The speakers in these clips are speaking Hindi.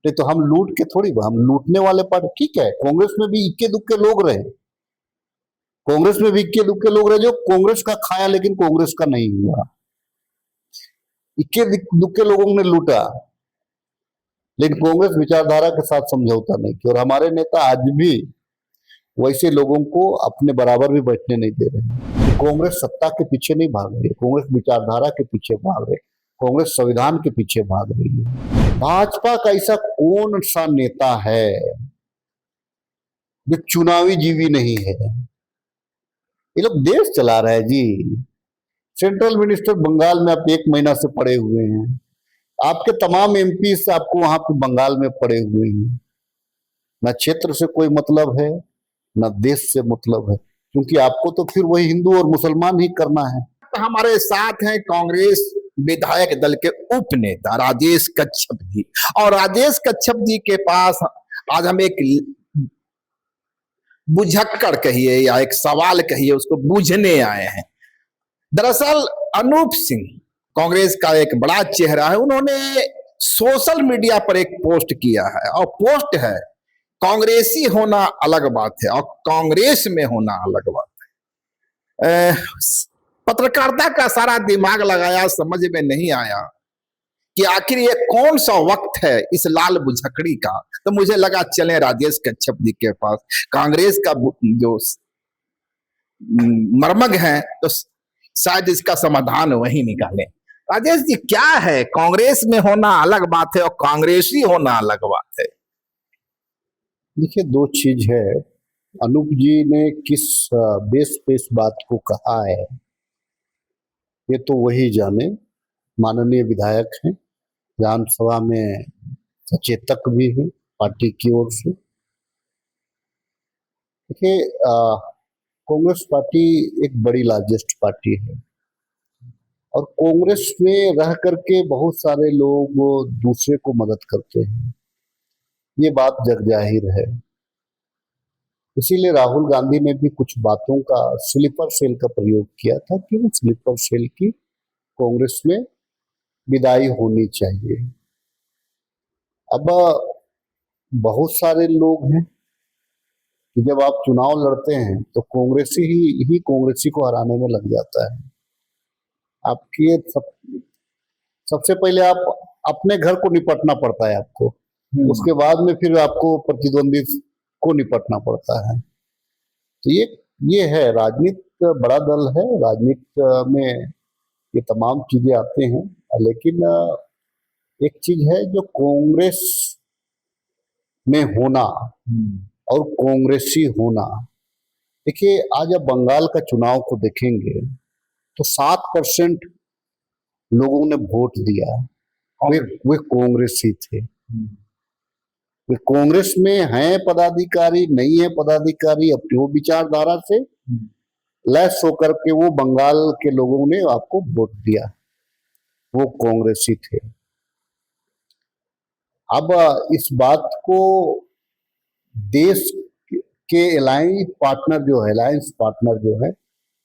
नहीं तो हम लूट के थोड़ी, हम लूटने वाले पार्टी। ठीक है, कांग्रेस में भी इक्के दुक्के लोग रहे, कांग्रेस में भी इक्के दुक्के लोग रहे जो कांग्रेस का खाया लेकिन कांग्रेस का नहीं हुआ। इक्के दुक्के लोगों ने लूटा, लेकिन कांग्रेस विचारधारा के साथ समझौता नहीं किया। और हमारे नेता आज भी वैसे लोगों को अपने बराबर भी बैठने नहीं दे रहे। कांग्रेस सत्ता के पीछे नहीं भाग रही है, कांग्रेस विचारधारा के पीछे भाग रही है, कांग्रेस संविधान के पीछे भाग रही है। भाजपा का ऐसा कौन सा नेता है जो चुनावी जीवी नहीं है? ये लोग देश चला रहे हैं जी। सेंट्रल मिनिस्टर बंगाल में आप 1 महीना से पड़े हुए हैं, आपके तमाम एमपी आपको वहां पे बंगाल में पड़े हुए हैं। न क्षेत्र से कोई मतलब है, न देश से मतलब है, क्योंकि आपको तो फिर वही हिंदू और मुसलमान ही करना है। हमारे साथ हैं कांग्रेस विधायक दल के उप नेता राजेश कच्छप जी, और राजेश कच्छप जी के पास आज हम एक बुझक्कड़ कहिए या एक सवाल कहिए, उसको बूझने आए हैं। दरअसल अनूप सिंह कांग्रेस का एक बड़ा चेहरा है, उन्होंने सोशल मीडिया पर एक पोस्ट किया है, और पोस्ट है कांग्रेसी होना अलग बात है और कांग्रेस में होना अलग बात है। पत्रकारिता का सारा दिमाग लगाया, समझ में नहीं आया कि आखिर ये कौन सा वक्त है इस लाल बुझकड़ी का। तो मुझे लगा चले राजेश कच्छप जी के पास, कांग्रेस का जो मर्मज्ञ है तो शायद इसका समाधान वही निकालें। राजेश जी, क्या है कांग्रेस में होना अलग बात है और कांग्रेसी होना अलग बात है? देखिए, 2 चीज है। अनूप जी ने किस बेस पे इस बात को कहा है ये तो वही जाने। माननीय विधायक हैं, विधानसभा में सचेतक भी है पार्टी की ओर से। देखिए, कांग्रेस पार्टी एक बड़ी लार्जेस्ट पार्टी है, और कांग्रेस में रह करके बहुत सारे लोग दूसरे को मदद करते हैं, ये बात जग जाहिर है। इसीलिए राहुल गांधी ने भी कुछ बातों का स्लीपर सेल का प्रयोग किया था कि वो स्लीपर सेल की कांग्रेस में विदाई होनी चाहिए। अब बहुत सारे लोग हैं कि जब आप चुनाव लड़ते हैं तो कांग्रेसी ही कांग्रेसी को हराने में लग जाता है। आपकी सबसे पहले आप अपने घर को निपटना पड़ता है आपको, उसके बाद में फिर आपको प्रतिद्वंदी को निपटना पड़ता है। तो ये है राजनीति, बड़ा दल है, राजनीति में ये तमाम चीजें आते हैं। लेकिन एक चीज है जो कांग्रेस में होना और कांग्रेसी होना। देखिए, आज आप बंगाल का चुनाव को देखेंगे तो 7% लोगों ने वोट दिया, वे कांग्रेसी थे। वे कांग्रेस में हैं पदाधिकारी, नहीं है पदाधिकारी, अपनी वो विचारधारा से लैस होकर के वो बंगाल के लोगों ने आपको वोट दिया, वो कांग्रेसी थे। अब इस बात को देश के अलायंस पार्टनर जो है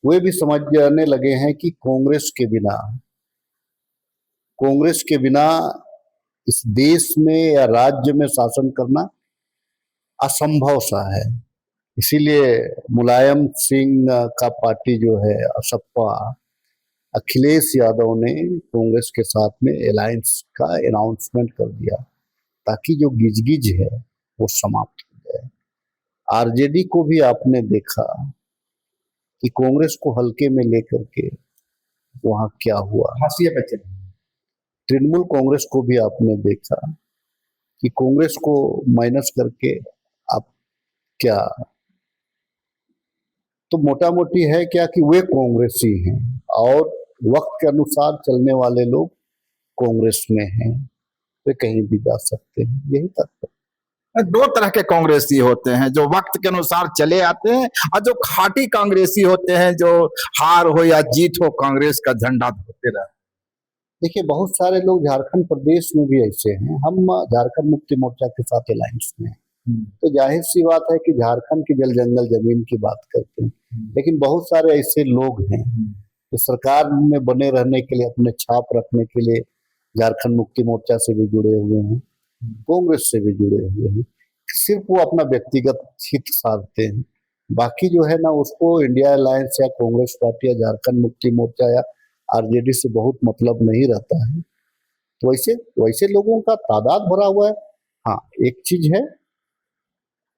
वे भी समझने लगे हैं कि कांग्रेस के बिना इस देश में या राज्य में शासन करना असंभव सा है। इसीलिए मुलायम सिंह का पार्टी जो है असपा, अखिलेश यादव ने कांग्रेस के साथ में अलायंस का अनाउंसमेंट कर दिया, ताकि जो गिजगिज है वो समाप्त हो जाए। आरजेडी को भी आपने देखा कि कांग्रेस को हल्के में लेकर के वहां क्या हुआ, तृणमूल कांग्रेस को भी आपने देखा कि कांग्रेस को माइनस करके आप क्या, तो मोटा मोटी है क्या कि वे कांग्रेसी हैं और वक्त के अनुसार चलने वाले लोग कांग्रेस में हैं, वे कहीं भी जा सकते हैं, यही तात्पर्य। 2 तरह के कांग्रेसी होते हैं, जो वक्त के अनुसार चले आते हैं, और जो खाटी कांग्रेसी होते हैं, जो हार हो या जीत हो कांग्रेस का झंडा धोते रहते। देखिए, बहुत सारे लोग झारखंड प्रदेश में भी ऐसे हैं। हम झारखंड मुक्ति मोर्चा के साथ अलायंस में हैं, तो जाहिर सी बात है कि झारखंड की जल जंगल जमीन की बात करते हैं। लेकिन बहुत सारे ऐसे लोग हैं जो सरकार में बने रहने के लिए, अपने छाप रखने के लिए झारखंड मुक्ति मोर्चा से भी जुड़े हुए हैं। कांग्रेस से भी जुड़े हुए हैं। सिर्फ वो अपना व्यक्तिगत हित साधते हैं, बाकी जो है ना उसको इंडिया अलायंस या कांग्रेस पार्टी या झारखंड मुक्ति मोर्चा या आरजेडी से बहुत मतलब नहीं रहता है। तो वैसे वैसे लोगों का तादाद भरा हुआ है। हाँ, एक चीज है,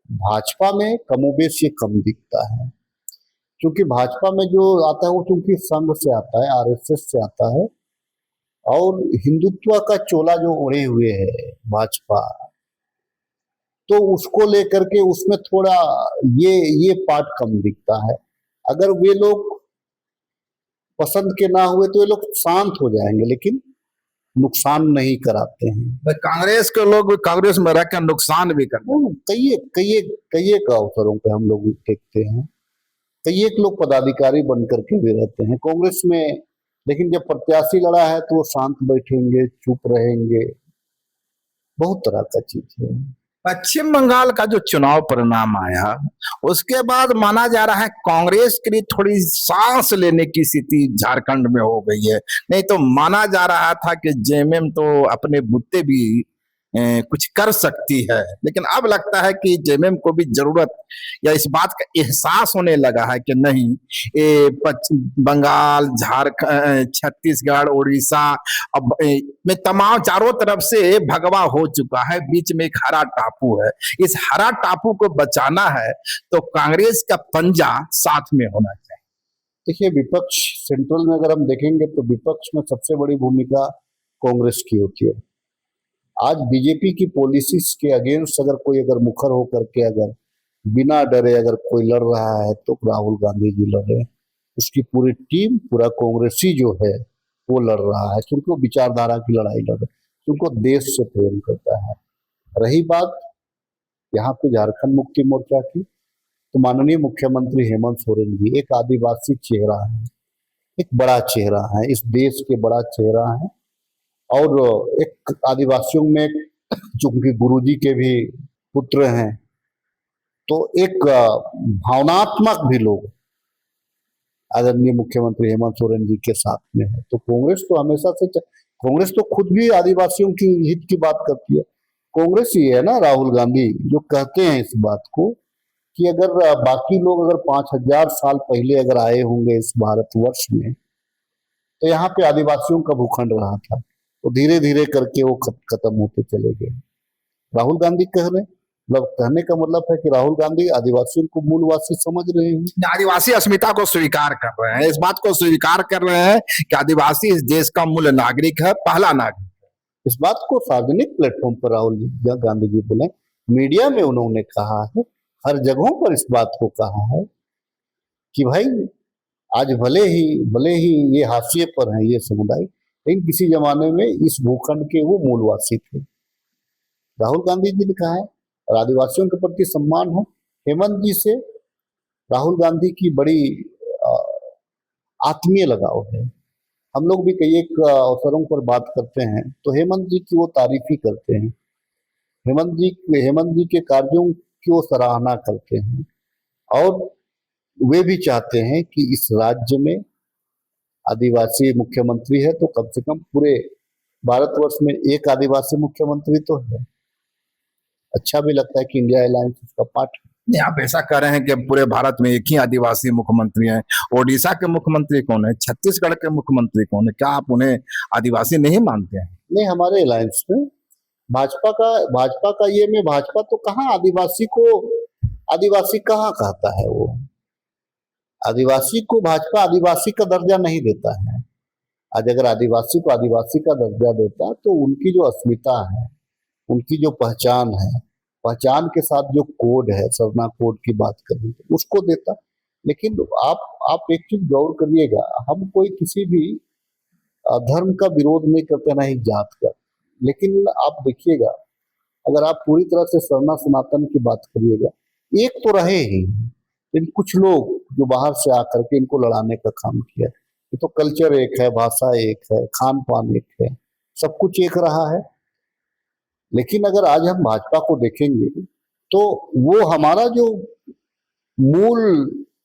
भाजपा में कमोबेश ये कम दिखता है, क्योंकि भाजपा में जो आता है वो चूंकि संघ से आता है, आरएसएस से आता है, और हिंदुत्व का चोला जो ओढ़े हुए है भाजपा, तो उसको लेकर के उसमें थोड़ा ये पार्ट कम दिखता है। अगर वे लोग पसंद के ना हुए तो ये लोग शांत हो जाएंगे, लेकिन नुकसान नहीं कराते हैं। तो कांग्रेस के लोग कांग्रेस में रहकर नुकसान भी करते हैं। कई कई कई एक अवसरों पे हम लोग देखते हैं, कई एक लोग पदाधिकारी बन करके भी रहते हैं कांग्रेस में, लेकिन जब प्रत्याशी लड़ा है तो वो शांत बैठेंगे, चुप रहेंगे, बहुत तरह का चीज है। पश्चिम बंगाल का जो चुनाव परिणाम आया उसके बाद माना जा रहा है कांग्रेस के लिए थोड़ी सांस लेने की स्थिति झारखंड में हो गई है। नहीं तो माना जा रहा था कि जेएमएम तो अपने बुत्ते भी कुछ कर सकती है, लेकिन अब लगता है कि जेएमएम को भी जरूरत या इस बात का एहसास होने लगा है कि नहीं, ये बंगाल, झारखंड, छत्तीसगढ़, उड़ीसा अब में तमाम चारों तरफ से भगवा हो चुका है, बीच में एक हरा टापू है। इस हरा टापू को बचाना है तो कांग्रेस का पंजा साथ में होना चाहिए। देखिए, विपक्ष सेंट्रल में अगर हम देखेंगे तो विपक्ष में सबसे बड़ी भूमिका कांग्रेस की होती है। आज बीजेपी की पॉलिसीज के अगेंस्ट अगर मुखर होकर के अगर बिना डरे अगर कोई लड़ रहा है तो राहुल गांधी जी लड़ रहे हैं। उसकी पूरी टीम, पूरा कांग्रेसी जो है वो लड़ रहा है, क्योंकि वो विचारधारा की लड़ाई लड़ रहा है, क्योंकि वो देश से प्रेम करता है। रही बात यहाँ पे झारखंड मुक्ति मोर्चा की, तो माननीय मुख्यमंत्री हेमंत सोरेन जी एक आदिवासी चेहरा है, एक बड़ा चेहरा है, इस देश के बड़ा चेहरा है, और एक आदिवासियों में चूंकि गुरुजी के भी पुत्र हैं, तो एक भावनात्मक भी लोग आदरणीय मुख्यमंत्री हेमंत सोरेन जी के साथ में है। तो कांग्रेस तो हमेशा से कांग्रेस तो खुद भी आदिवासियों की हित की बात करती है। कांग्रेस ही है ना, राहुल गांधी जो कहते हैं इस बात को कि अगर बाकी लोग अगर 5000 साल पहले अगर आए होंगे इस भारतवर्ष में, तो यहाँ पे आदिवासियों का भूखंड रहा था, तो धीरे धीरे करके वो खत्म होते चले गए। राहुल गांधी कह रहे हैं, मतलब कहने का मतलब है कि राहुल गांधी आदिवासियों को मूलवासी समझ रहे हैं, आदिवासी अस्मिता को स्वीकार कर रहे हैं, इस बात को स्वीकार कर रहे हैं कि आदिवासी इस देश का मूल नागरिक है, पहला नागरिक। इस बात को सार्वजनिक प्लेटफॉर्म पर राहुल गांधी जी बोले, मीडिया में उन्होंने कहा है, हर जगहों पर इस बात को कहा है कि भाई आज भले ही ये हाशिए पर है ये समुदाय, लेकिन किसी जमाने में इस भूखंड के वो मूलवासी थे। राहुल गांधी जी ने कहा है, और आदिवासियों के प्रति सम्मान है। हेमंत जी से राहुल गांधी की बड़ी आत्मीय लगाव है। हम लोग भी कई एक अवसरों पर बात करते हैं तो हेमंत जी की वो तारीफ ही करते हैं, हेमंत जी के कार्यों की वो सराहना करते हैं, और वे भी चाहते हैं कि इस राज्य में आदिवासी मुख्यमंत्री है तो कम से कम पूरे भारतवर्ष में एक आदिवासी मुख्यमंत्री तो है। अच्छा भी लगता है कि इंडिया अलायंस उसका पार्ट है। नहीं, आप ऐसा कह रहे हैं कि पूरे भारत में एक ही आदिवासी मुख्यमंत्री हैं। ओडिशा के मुख्यमंत्री कौन है, छत्तीसगढ़ के मुख्यमंत्री कौन है, क्या आप उन्हें आदिवासी नहीं मानते हैं? नहीं, हमारे अलायंस में भाजपा का ये में भाजपा तो कहाँ आदिवासी कहाँ कहता है वो। आदिवासी को भाजपा आदिवासी का दर्जा नहीं देता है। आज अगर आदिवासी को आदिवासी का दर्जा देता तो उनकी जो अस्मिता है, उनकी जो पहचान है, पहचान के साथ जो कोड है, सरना कोड की बात करें तो उसको देता। लेकिन आप एक चीज गौर करिएगा, हम कोई किसी भी धर्म का विरोध नहीं करते, ना ही जात का, लेकिन आप देखिएगा अगर आप पूरी तरह से सरना सनातन की बात करिएगा, एक तो रहे ही, लेकिन कुछ लोग जो बाहर से आकर के इनको लड़ाने का काम किया। ये तो कल्चर एक है, भाषा एक है, खान पान एक है, सब कुछ एक रहा है। लेकिन अगर आज हम भाजपा को देखेंगे तो वो हमारा जो मूल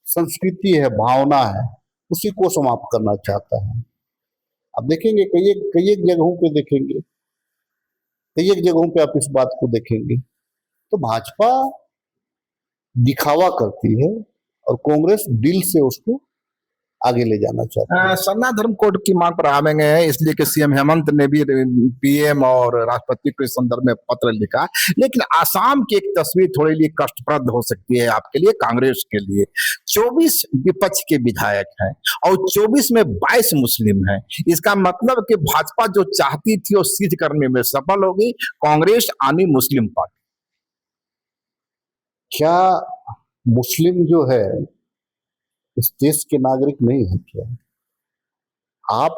संस्कृति है, भावना है, उसी को समाप्त करना चाहता है। अब देखेंगे कई एक जगहों पे देखेंगे कई एक जगहों पे आप इस बात को देखेंगे। तो भाजपा दिखावा करती है और कांग्रेस दिल से उसको आगे ले जाना चाहती है। सरना धर्म कोड की मांग पर आवेंगे हैं, इसलिए कि सीएम हेमंत ने भी पीएम और राष्ट्रपति के संदर्भ में पत्र लिखा। लेकिन आसाम की एक तस्वीर थोड़ी लिए कष्टप्रद हो सकती है आपके लिए, कांग्रेस के लिए। 24 विपक्ष के विधायक हैं और 24 में 22 मुस्लिम हैं। इसका मतलब कि भाजपा जो चाहती थी वो सिद्ध करने में सफल होगी। कांग्रेस आनी मुस्लिम पार्टी। क्या मुस्लिम जो है इस देश के नागरिक नहीं है क्या? आप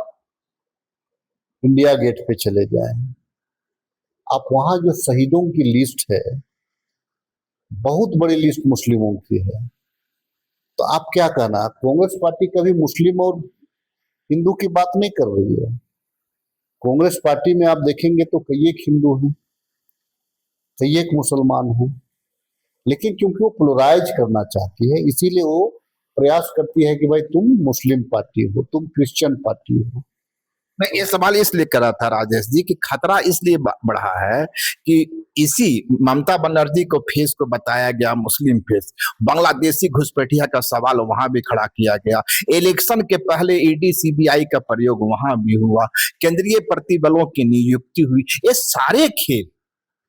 इंडिया गेट पे चले जाएं, आप वहां जो शहीदों की लिस्ट है, बहुत बड़ी लिस्ट मुस्लिमों की है। तो आप क्या कहना, कांग्रेस पार्टी कभी मुस्लिम और हिंदू की बात नहीं कर रही है। कांग्रेस पार्टी में आप देखेंगे तो कई एक हिंदू हैं, कई एक मुसलमान हैं, लेकिन क्योंकि वो पोलराइज करना चाहती है, इसीलिए वो प्रयास करती है कि भाई तुम मुस्लिम पार्टी हो, तुम क्रिश्चियन पार्टी हो। मैं ये सवाल इसलिए कर रहा था राजेश जी कि खतरा इसलिए बढ़ा है कि इसी ममता बनर्जी को फेस को बताया गया मुस्लिम फेस। बांग्लादेशी घुसपैठिया का सवाल वहां भी खड़ा किया गया। इलेक्शन के पहले ईडी सीबीआई का प्रयोग वहां भी हुआ। केंद्रीय प्रतिबलों की नियुक्ति हुई। ये सारे खेल,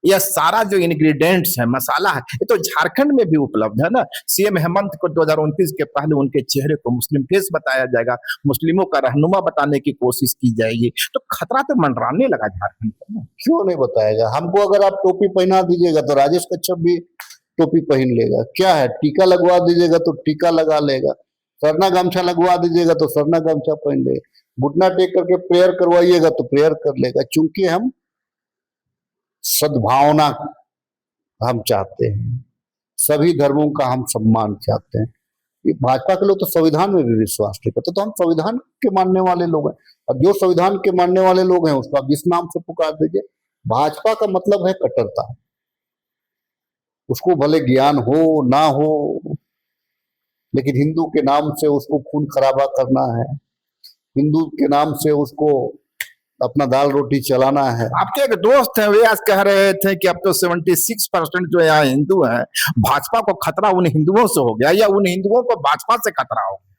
यह सारा जो इंग्रेडिएंट्स है, मसाला है, ये तो झारखंड में भी उपलब्ध है ना। सीएम हेमंत को 2029 के पहले उनके चेहरे को मुस्लिम फेस बताया जाएगा, मुस्लिमों का रहनुमा बताने की कोशिश की जाएगी। तो खतरा तो मंडराने लगा झारखंड में। क्यों नहीं बताएगा? हमको अगर आप टोपी पहना दीजिएगा तो राजेश कच्छप भी टोपी पहन लेगा। क्या है, टीका लगवा दीजिएगा तो टीका लगा लेगा, सरना गमछा लगवा दीजिएगा तो सरना गमछा पहन लेगा, घुटना टेक करके प्रेयर करवाइएगा तो प्रेयर कर लेगा। चूंकि हम सद्भावना हम चाहते हैं, सभी धर्मों का हम सम्मान चाहते हैं। ये भाजपा के लोग तो संविधान में भी विश्वास नहीं करते। तो हम संविधान के मानने वाले लोग हैं, और जो संविधान के मानने वाले लोग हैं उसको आप जिस नाम से पुकार दीजिए। भाजपा का मतलब है कट्टरता। उसको भले ज्ञान हो ना हो, लेकिन हिंदू के नाम से उसको खून खराबा करना है, हिंदू के नाम से उसको अपना दाल रोटी चलाना है। आपके एक दोस्त हैं, वे आज कह रहे थे कि अब तो 76% जो यहाँ हिंदू हैं, भाजपा को खतरा उन हिंदुओं से हो गया या उन हिंदुओं को भाजपा से खतरा हो गया।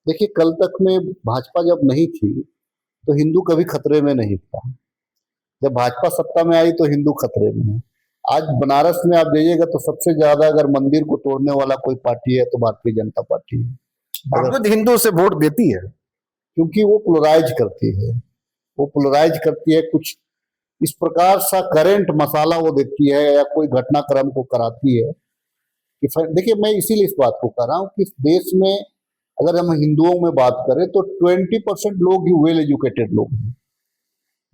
देखिए, कल तक में भाजपा जब नहीं थी तो हिंदू कभी खतरे में नहीं था। जब भाजपा सत्ता में आई तो हिंदू खतरे में है। आज बनारस में आप जाइएगा तो सबसे ज्यादा अगर मंदिर को तोड़ने वाला कोई पार्टी है तो भारतीय जनता पार्टी है। बावजूद हिंदू से वोट देती है, क्योंकि वो पोलराइज करती है। वो पोलराइज करती है, कुछ इस प्रकार सा करेंट मसाला वो देती है या कोई घटनाक्रम को कराती है कि देखिए, मैं इसीलिए इस बात को कर रहा हूँ कि इस देश में अगर हम हिंदुओं में बात करें तो 20% लोग ही वेल एजुकेटेड लोग हैं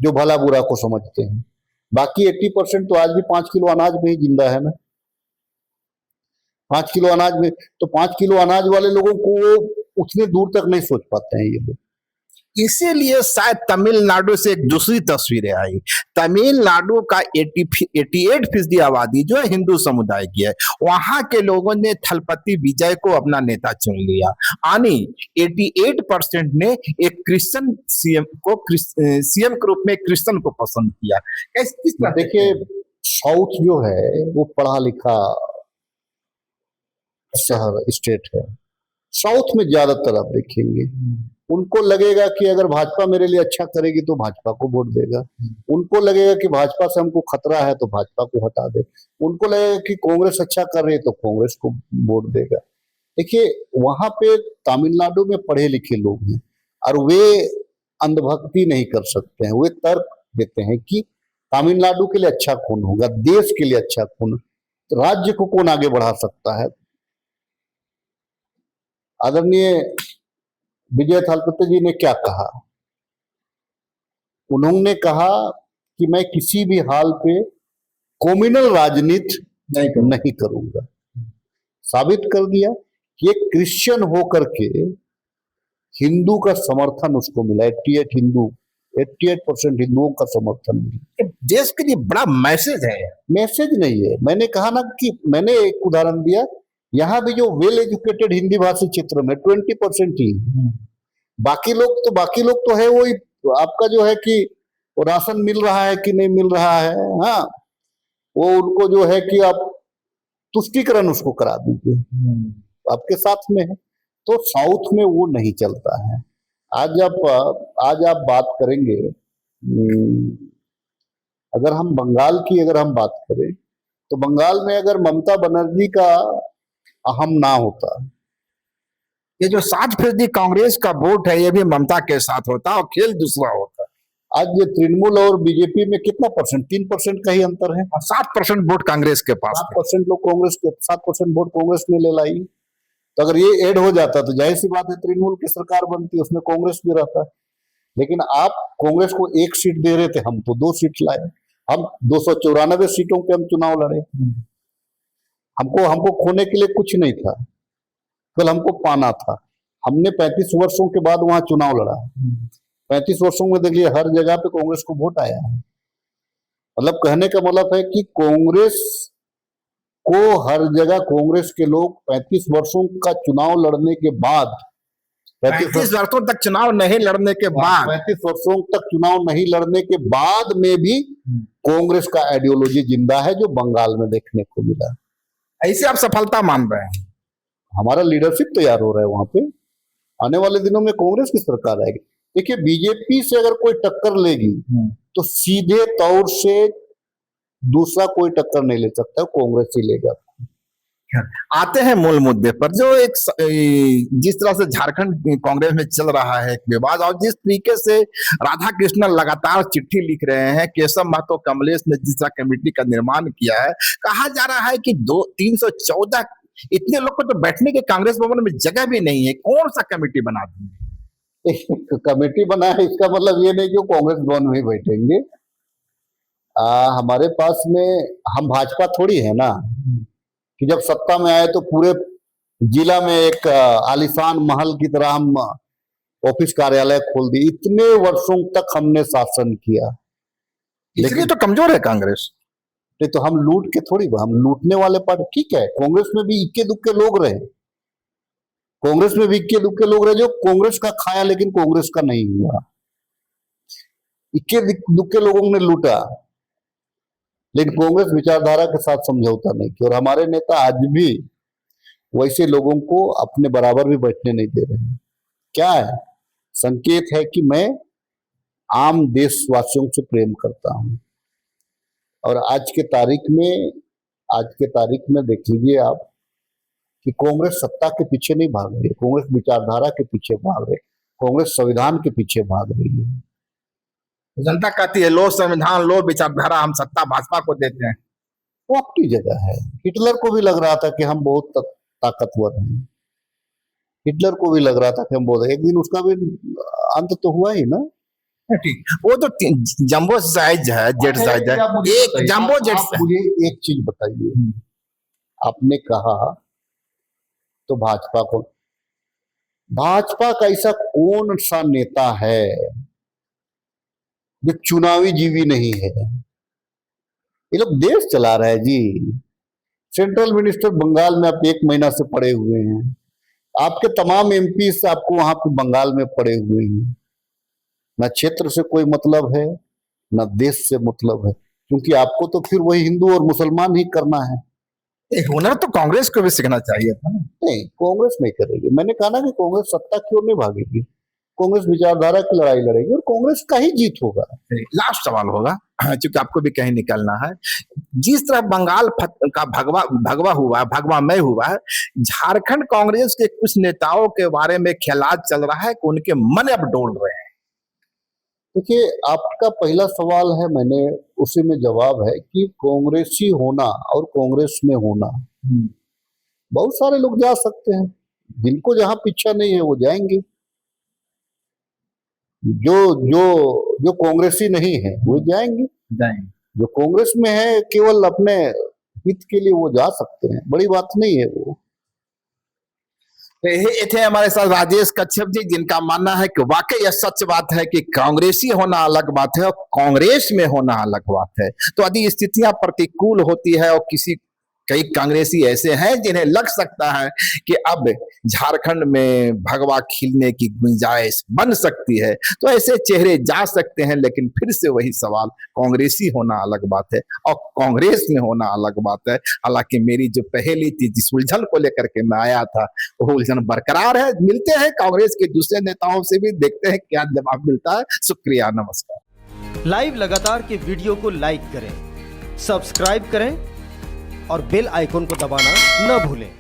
जो भला बुरा को समझते हैं। बाकी 80% तो आज भी 5 किलो अनाज में ही जिंदा है ना। 5 किलो अनाज में, तो 5 किलो अनाज वाले लोगों को उतने दूर तक नहीं सोच पाते हैं ये लोग। इसीलिए शायद तमिलनाडु से एक दूसरी तस्वीरें आई। तमिलनाडु का 88% आबादी जो है हिंदू समुदाय की है। वहां के लोगों ने थलपति विजय को अपना नेता चुन लिया। यानी 88% ने एक क्रिश्चियन सीएम को सीएम के रूप में क्रिश्चियन को पसंद किया। देखिए, साउथ जो है वो पढ़ा लिखा शहर स्टेट है। साउथ में ज्यादातर आप देखेंगे उनको लगेगा कि अगर भाजपा मेरे लिए अच्छा करेगी तो भाजपा को वोट देगा। उनको लगेगा कि भाजपा से हमको खतरा है तो भाजपा को हटा दे। उनको लगेगा कि कांग्रेस अच्छा कर रही है तो कांग्रेस को वोट देगा। देखिए, वहां पे तमिलनाडु में पढ़े लिखे लोग हैं और वे अंधभक्ति नहीं कर सकते हैं। वे तर्क देते हैं कि तमिलनाडु के लिए अच्छा कौन होगा, देश के लिए अच्छा कौन, राज्य को कौन आगे बढ़ा सकता है। आदरणीय विजय थालापति जी ने क्या कहा? उन्होंने कहा कि मैं किसी भी हाल पे कम्युनल राजनीति नहीं करूंगा। साबित कर दिया कि एक क्रिश्चियन होकर के हिंदू का समर्थन उसको मिला। 88% हिंदुओं का समर्थन मिला। देश के लिए बड़ा मैसेज है। मैसेज नहीं है। मैंने कहा ना कि मैंने एक उदाहरण दिया, यहाँ भी जो वेल एजुकेटेड हिंदी भाषी क्षेत्र में 20% ही, बाकी लोग तो है वही आपका जो है कि वो राशन मिल रहा है कि नहीं मिल रहा है, हाँ, वो उनको जो है कि आप तुष्टीकरण उसको करा दीजिए, आपके साथ में है। तो साउथ में वो नहीं चलता है। आज आप बात करेंगे, अगर हम बंगाल की अगर हम बात करें तो बंगाल में अगर ममता बनर्जी का अहम ना होता, ये जो 60% कांग्रेस का वोट है ये भी ममता के साथ होता और खेल दूसरा होता। आज ये तृणमूल और बीजेपी में कितना परसेंट, 3% का ही अंतर है। 60% वोट कांग्रेस के पास, 7% लोग कांग्रेस के, 7% वोट कांग्रेस ने ले लाई। तो अगर ये ऐड हो जाता तो जाहिर सी बात है तृणमूल की सरकार बनती, उसमें कांग्रेस भी रहता। लेकिन आप कांग्रेस को 1 सीट दे रहे थे, हम तो 2 सीट लाए। हम 294 सीटों पे हम चुनाव लड़े। हमको खोने के लिए कुछ नहीं था, कल हमको पाना था। हमने 35 वर्षों के बाद वहां चुनाव लड़ा। 35 वर्षों में देखिए हर जगह पे कांग्रेस को वोट आया है। मतलब कहने का मतलब है कि कांग्रेस को हर जगह, कांग्रेस के लोग 35 वर्षों का चुनाव लड़ने के बाद, 35 वर्षों तक चुनाव नहीं लड़ने के बाद, 35 वर्षों तक चुनाव नहीं लड़ने के बाद में भी कांग्रेस का आइडियोलॉजी जिंदा है, जो बंगाल में देखने को मिला। ऐसे आप सफलता मान रहे हैं? हमारा लीडरशिप तैयार हो रहा है वहां पे। आने वाले दिनों में कांग्रेस की सरकार आएगी। देखिए बीजेपी से अगर कोई टक्कर लेगी तो सीधे तौर से दूसरा कोई टक्कर नहीं ले सकता, कांग्रेस ही लेगा। आते हैं मूल मुद्दे पर। जो जिस तरह से झारखंड कांग्रेस में चल रहा है एक विवाद, और जिस तरीके से राधा कृष्णन लगातार चिट्ठी लिख रहे हैं, केशव महतो कमलेश ने जिस तरह कमेटी का निर्माण किया है, कहा जा रहा है कि 314 इतने लोग को तो बैठने के कांग्रेस भवन में जगह भी नहीं है, कौन सा कमेटी बना देंगे? कमेटी बना है इसका मतलब ये नहीं कि कांग्रेस भवन में बैठेंगे। हमारे पास में, हम भाजपा थोड़ी है ना कि जब सत्ता में आए तो पूरे जिला में एक आलीशान महल की तरह हम ऑफिस कार्यालय खोल दिए। इतने वर्षों तक हमने शासन किया, इसलिए तो कमजोर है कांग्रेस। नहीं तो हम लूट के थोड़ी, हम लूटने वाले पार्टी। ठीक है, कांग्रेस में भी इक्के दुक्के लोग रहे, कांग्रेस में भी इक्के दुक्के लोग रहे जो कांग्रेस का खाया लेकिन कांग्रेस का नहीं हुआ। इक्के दुक्के लोगों ने लूटा, लेकिन कांग्रेस विचारधारा के साथ समझौता नहीं किया। और हमारे नेता आज भी वैसे लोगों को अपने बराबर भी बैठने नहीं दे रहे हैं। क्या है? संकेत है कि मैं आम देशवासियों से प्रेम करता हूं। और आज के तारीख में देख लीजिए आप कि कांग्रेस सत्ता के पीछे नहीं भाग रही है, कांग्रेस विचारधारा के पीछे भाग रही है, कांग्रेस संविधान के पीछे भाग रही है। जनता कहती है लो संविधान, लो विचारधारा, हम सत्ता भाजपा को देते हैं। वो अपनी जगह है। हिटलर को भी लग रहा था कि हम बहुत ताकतवर हैं, हिटलर को भी लग रहा था कि हम बहुत, एक दिन उसका भी अंत तो हुआ ही ना। ठीक, वो तो जंबो साइज है, जेट साइज है, एक जंबो जेट। मुझे एक चीज बताइए, आपने कहा तो भाजपा का ऐसा कौन सा नेता है जो चुनावी जीवी नहीं है? ये लोग देश चला रहे हैं जी। सेंट्रल मिनिस्टर बंगाल में आप 1 महीना से पड़े हुए हैं, आपके तमाम एमपी आपको वहां पे बंगाल में पड़े हुए हैं। ना क्षेत्र से कोई मतलब है, ना देश से मतलब है, क्योंकि आपको तो फिर वही हिंदू और मुसलमान ही करना है। हुनर तो कांग्रेस को भी सीखना चाहिए था। नहीं, कांग्रेस नहीं करेगी। मैंने कहा ना कि कांग्रेस सत्ता की ओर नहीं भागेगी, कांग्रेस विचारधारा की लड़ाई लड़ेगी और कांग्रेस का ही जीत होगा। लास्ट सवाल होगा, क्योंकि आपको भी कहीं निकलना है। जिस तरह बंगाल का भगवामय हुआ है, झारखंड कांग्रेस के कुछ नेताओं के बारे में ख्यालात चल रहा है कि उनके मन अब डोल रहे हैं। देखिए, आपका पहला सवाल है, मैंने उसी में जवाब है कि कांग्रेसी होना और कांग्रेस में होना, बहुत सारे लोग जा सकते हैं, जिनको जहां इच्छा नहीं है वो जाएंगे। जो कांग्रेसी नहीं है वो जाएंगे। जो कांग्रेस में है केवल अपने हित के लिए वो जा सकते हैं, बड़ी बात नहीं है वो। ये थे हमारे साथ राजेश कच्छप जी, जिनका मानना है कि वाकई यह सच बात है कि कांग्रेसी होना अलग बात है और कांग्रेस में होना अलग बात है। तो यदि स्थितियां प्रतिकूल होती है और किसी कई कांग्रेसी ऐसे हैं जिन्हें लग सकता है कि अब झारखंड में भगवा खिलने की गुंजाइश बन सकती है, तो ऐसे चेहरे जा सकते हैं। लेकिन फिर से वही सवाल, कांग्रेसी होना अलग बात है और कांग्रेस में होना अलग बात है। हालांकि मेरी जो पहेली थी, जिस उलझन को लेकर के मैं आया था, वो उलझन बरकरार है। मिलते हैं कांग्रेस के दूसरे नेताओं से भी, देखते हैं क्या जवाब मिलता है। शुक्रिया, नमस्कार। लाइव लगातार के वीडियो को लाइक करें, सब्सक्राइब करें और बेल आइकन को दबाना न भूलें।